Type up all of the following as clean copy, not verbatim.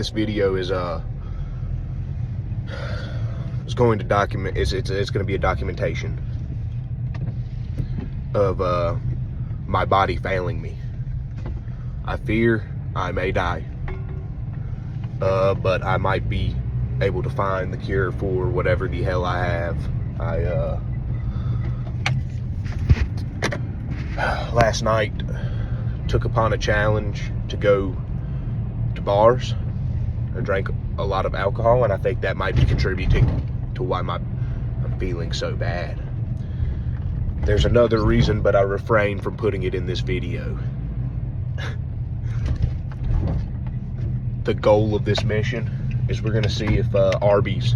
this video is going to document. It's going to be a documentation of my body failing me. I fear I may die, but I might be able to find the cure for whatever the hell I have. Last night took upon a challenge to go to bars and drank a lot of alcohol, and I think that might be contributing to why I'm feeling so bad. There's another reason, but I refrain from putting it in this video. The goal of this mission is we're gonna see if Arby's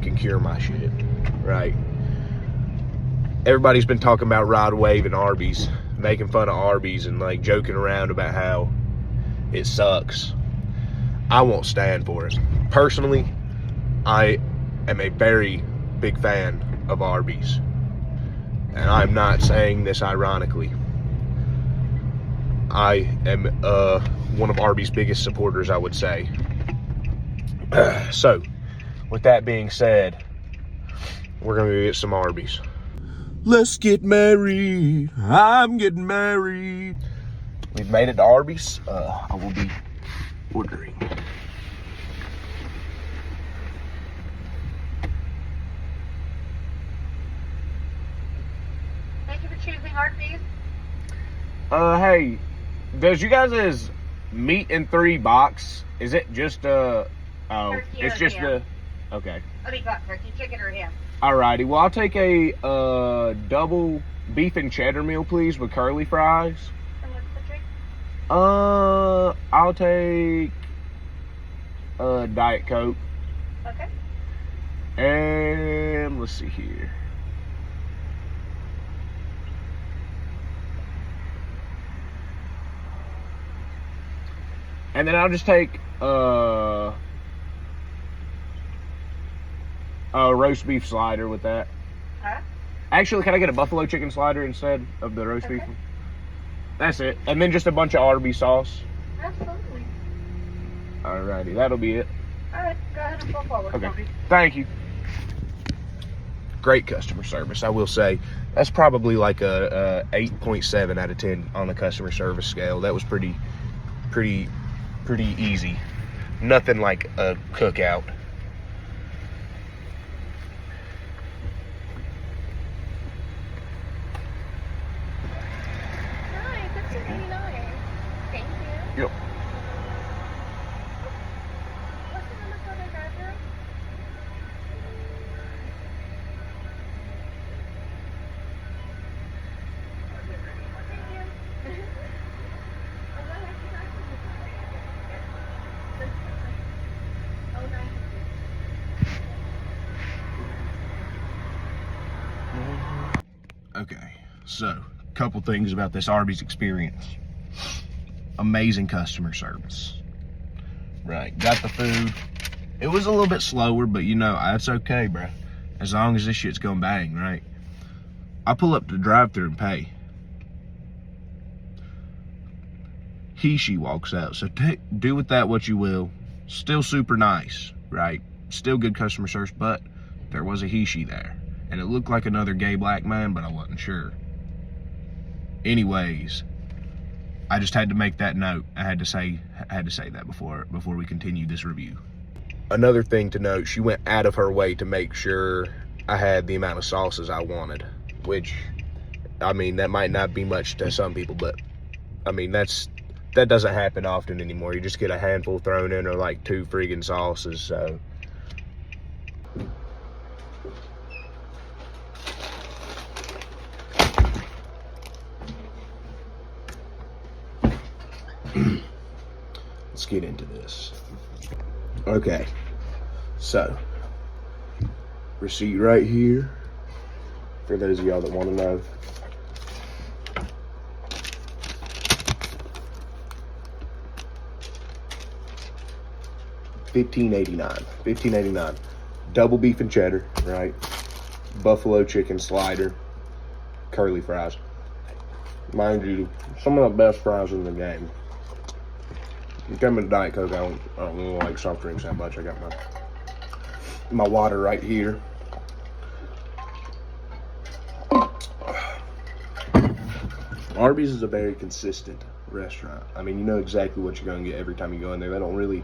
can cure my shit, right? Everybody's been talking about Rod Wave and Arby's, making fun of Arby's and like joking around about how it sucks. I won't stand for it. Personally, I am a very big fan of Arby's. And I'm not saying this ironically. I am one of Arby's biggest supporters, I would say. So, with that being said, we're going to get some Arby's. Let's get married. I'm getting married. We've made it to Arby's. I will be ordering. Thank you for choosing Arby's. Hey, does you guys' meat in 3 box? Is it just Turkey it's or just ham? okay. What do you got, turkey, chicken, or ham? Alrighty, well I'll take a double beef and cheddar meal, please, with curly fries. And what's the drink? I'll take Diet Coke. Okay. And let's see here. And then I'll just take a roast beef slider with that. Huh? Actually, can I get a buffalo chicken slider instead of the roast beef Okay. one? That's it. And then just a bunch of Arby sauce. Absolutely. Alrighty, that'll be it. Alright, go ahead and go forward. Okay. Bobby. Thank you. Great customer service, I will say. That's probably like a 8.7 out of 10 on the customer service scale. That was pretty easy. Nothing like a cookout. Hi, $15.89. Thank you. Yep. What's the number for the drive-thru? Thank you. Oh, nice. Okay, so couple things about this Arby's experience. Amazing customer service. Right, got the food. It was a little bit slower, but you know, that's okay, bro. As long as this shit's gonna bang, right? I pull up to the drive-thru and pay. She walks out, so do with that what you will. Still super nice, right? Still good customer service, but there was a he-she there. And it looked like another gay black man, but I wasn't sure. Anyways, I just had to make that note. I had to say that before we continue this review. Another thing to note, she went out of her way to make sure I had the amount of sauces I wanted, which, I mean, that might not be much to some people, but I mean, that doesn't happen often anymore. You just get a handful thrown in, or like 2 friggin' sauces, so. Let's get into this. Okay, so receipt right here for those of y'all that want to know. $15.89. Double beef and cheddar, right? Buffalo chicken slider, curly fries. Mind you, some of the best fries in the game. It came with a Diet Coke. I don't really like soft drinks that much. I got my water right here. Arby's is a very consistent restaurant. I mean, you know exactly what you're going to get every time you go in there. They don't really,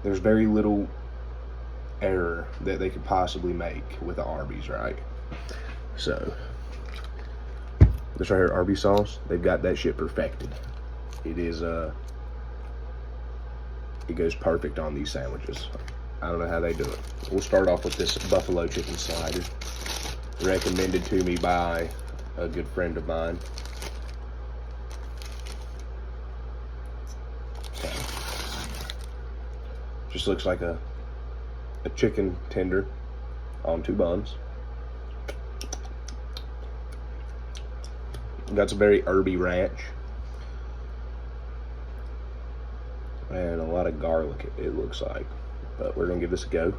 there's very little error that they could possibly make with the Arby's, right? So, this right here, Arby sauce, they've got that shit perfected. It is, it goes perfect on these sandwiches. I don't know how they do it. We'll start off with this buffalo chicken slider, recommended to me by a good friend of mine. Okay. Just looks like a chicken tender on 2 buns. Got some very herby ranch and a lot of garlic, it looks like, but we're gonna give this a go.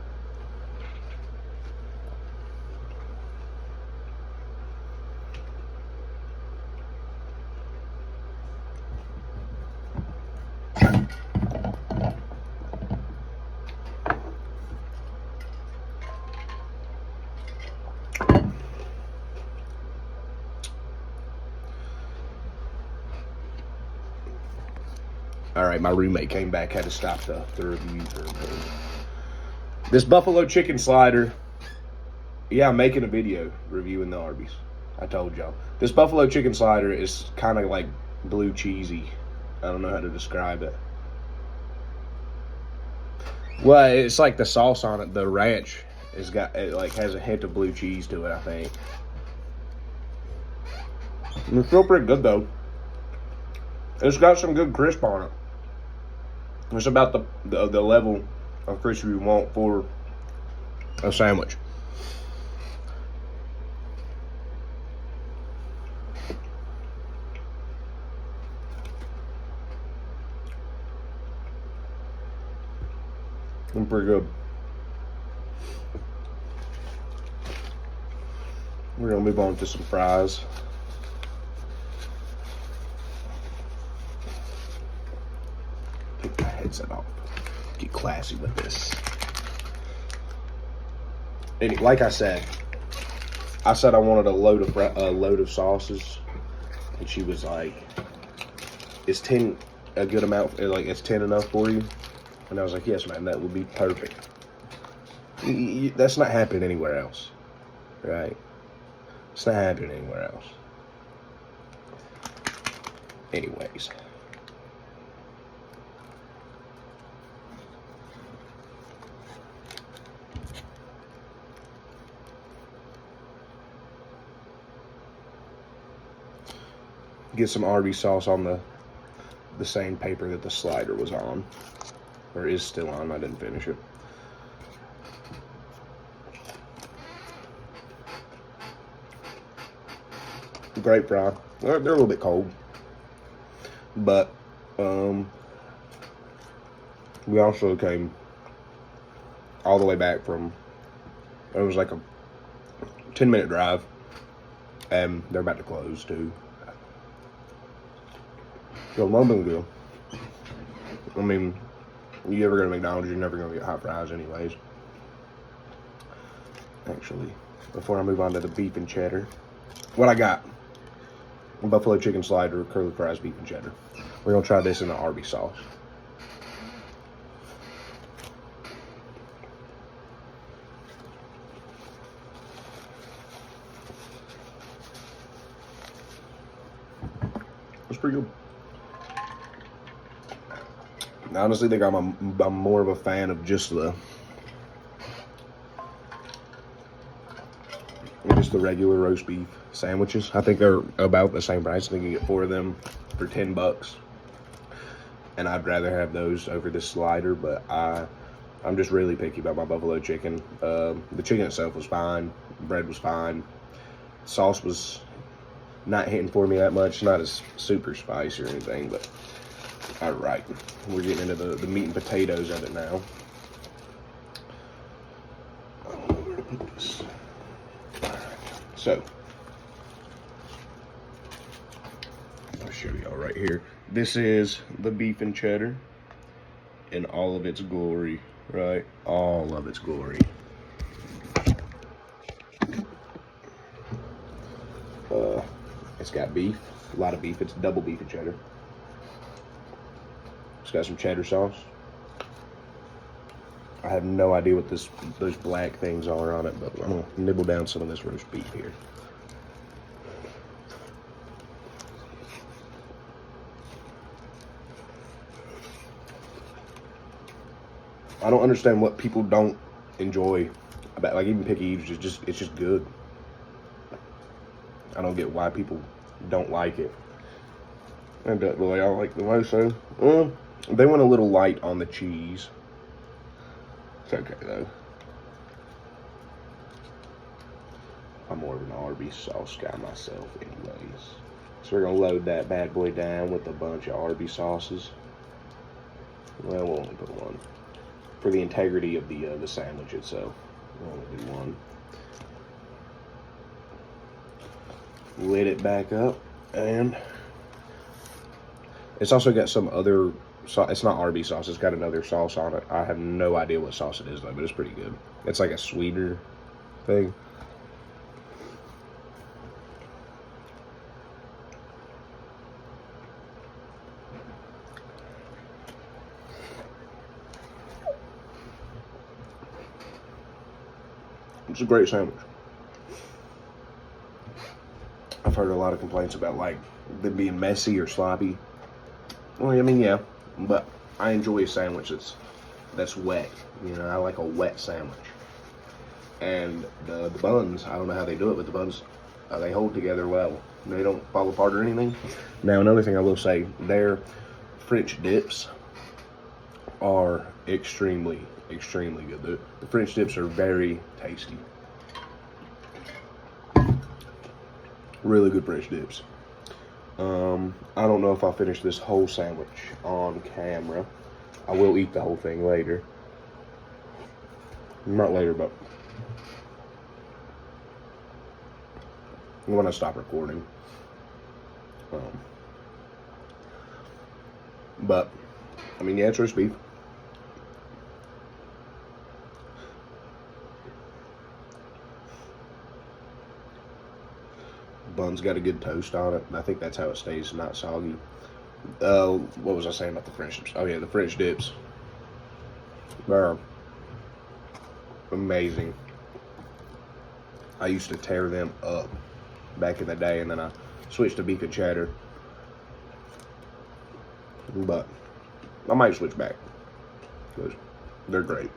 All right, my roommate came back, had to stop the review for a minute. This buffalo chicken slider, yeah, I'm making a video reviewing the Arby's. I told y'all. This buffalo chicken slider is kind of like blue cheesy. I don't know how to describe it. Well, it's like the sauce on it, the ranch, it like has a hint of blue cheese to it, I think. It's still pretty good though. It's got some good crisp on it. It's about the level of crispy you want for a sandwich. It's pretty good. We're gonna move on to some fries. Take my headset off. Get classy with this. And like I said I wanted a load of sauces, and she was like, "Is 10 a good amount? Like, is 10 enough for you?" And I was like, "Yes, man, that would be perfect." That's not happening anywhere else, right? It's not happening anywhere else. Anyways. Get some Arby sauce on the same paper that the slider was on, or is still on. I didn't finish it. Great fry. They're a little bit cold, but we also came all the way back from, it was like a 10-minute drive, and they're about to close too. So moment ago, I mean, you ever go to McDonald's, you're never gonna get hot fries anyways. Actually, before I move on to the beef and cheddar, what I got: a buffalo chicken slider, curly fries, beef and cheddar. We're gonna try this in the Arby sauce. It's pretty good. I honestly think I'm more of a fan of just the regular roast beef sandwiches. I think they're about the same price. I think you get 4 of them for $10, and I'd rather have those over this slider. But I'm just really picky about my buffalo chicken. The chicken itself was fine. Bread was fine. Sauce was not hitting for me that much. Not as super spicy or anything, but all right, we're getting into the meat and potatoes of it now. I don't know where to put this. All right, so I'll show y'all right here. This is the beef and cheddar. in all of its glory, right? All of its glory. It's got beef, a lot of beef. It's double beef and cheddar. It's got some cheddar sauce. I have no idea what those black things are on it, but I'm gonna nibble down some of this roast beef here. I don't understand what people don't enjoy about, like, even Picky Eves. It's just good. I don't get why people don't like it. And the way I like the most, so they went a little light on the cheese. It's okay though. I'm more of an Arby sauce guy myself, anyways. So we're gonna load that bad boy down with a bunch of Arby sauces. Well, we'll only put one for the integrity of the sandwich itself. We'll only do one. Lid it back up, and it's also got some other sauce. It's not Arby sauce. It's got another sauce on it. I have no idea what sauce it is though, but it's pretty good. It's like a sweeter thing. It's a great sandwich. I've heard a lot of complaints about like them being messy or sloppy. Well, I mean, yeah, but I enjoy a sandwich that's wet. You know, I like a wet sandwich. And the buns, I don't know how they do it, but the buns, they hold together well. They don't fall apart or anything. Now, another thing I will say, their French dips are extremely good. The French dips are very tasty. Really good French dips. I don't know if I'll finish this whole sandwich on camera. I will eat the whole thing later. Not later, but when I stop recording. But, I mean, yeah, it's roast beef. Bun's got a good toast on it, and I think that's how it stays not soggy. What was I saying about the French dips? Oh yeah, the French dips. They're amazing. I used to tear them up back in the day, and then I switched to beef and cheddar. But I might switch back because they're great.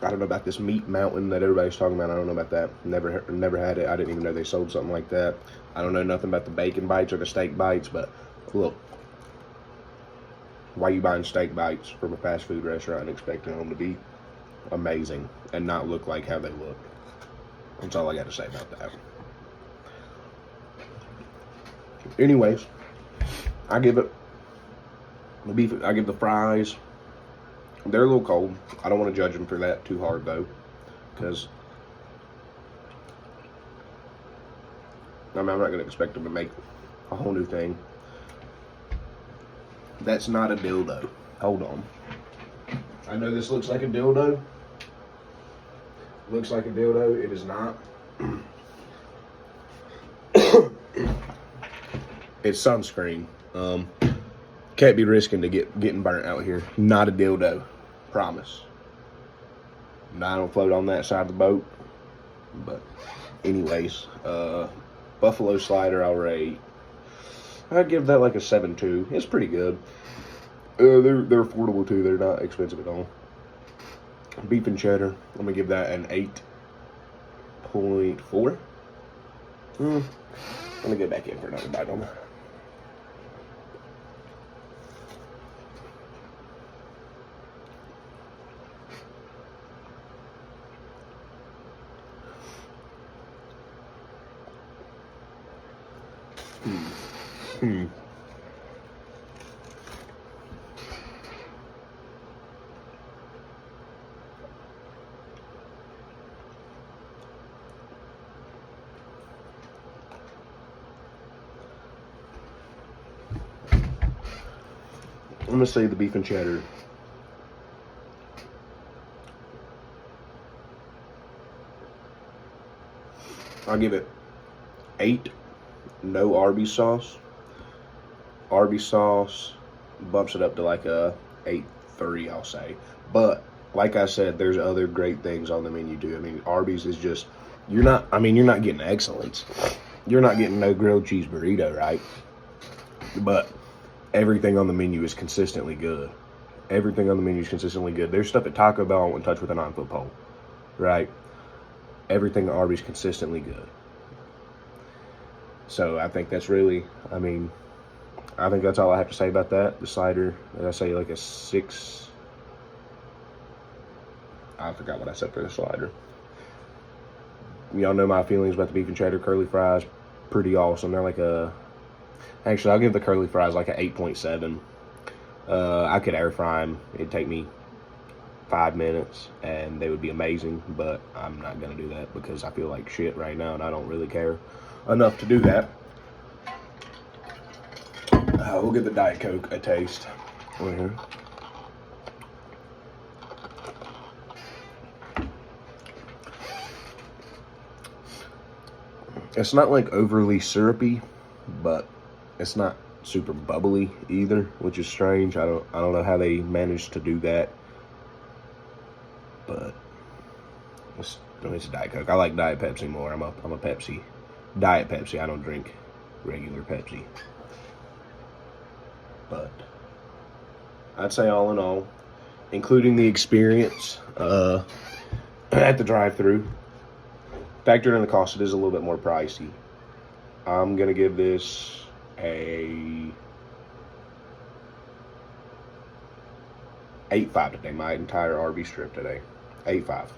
I don't know about this meat mountain that everybody's talking about. I don't know about that. Never had it. I didn't even know they sold something like that. I don't know nothing about the bacon bites or the steak bites, but look, why are you buying steak bites from a fast food restaurant and expecting them to be amazing and not look like how they look? That's all I got to say about that. Anyways, I give it the beef. I give the fries. They're a little cold. I don't want to judge them for that too hard though, because I mean, I'm not going to expect them to make a whole new thing. That's not a dildo. Hold on. I know this looks like a dildo. Looks like a dildo. It is not. It's sunscreen. Can't be risking to getting burnt out here. Not a dildo. Promise. I don't float on that side of the boat. But anyways, buffalo slider I'll rate. I'd give that like a 7.2. It's pretty good. They're affordable too. They're not expensive at all. Beef and cheddar, I'm gonna give that an 8.4. I'm gonna get back in for another bite on that. gonna say the beef and cheddar. I'll give it 8. No Arby sauce. Arby sauce bumps it up to like a 8.3, I'll say. But like I said, there's other great things on the menu too. I mean, Arby's is just, you're not getting excellence. You're not getting no grilled cheese burrito, right? But everything on the menu is consistently good. Everything on the menu is consistently good. There's stuff at Taco Bell I wouldn't touch with a 9-foot pole, right? Everything at Arby's consistently good. So I think that's really, I think that's all I have to say about that. The slider, did I say like a 6? I forgot what I said for the slider. Y'all know my feelings about the beef and cheddar curly fries. Pretty awesome. They're like actually, I'll give the curly fries like a 8.7. I could air fry them. It'd take me 5 minutes and they would be amazing, but I'm not gonna do that because I feel like shit right now and I don't really care enough to do that. We'll give the Diet Coke a taste. Right here. It's not like overly syrupy, but it's not super bubbly either, which is strange. I don't know how they managed to do that. But it's a Diet Coke. I like Diet Pepsi more. I'm a Pepsi. Diet Pepsi. I don't drink regular Pepsi. But I'd say all in all, including the experience at the drive-thru, factored in the cost, it is a little bit more pricey. I'm gonna give this a 8.5 today. My entire Arby strip today. 8.5.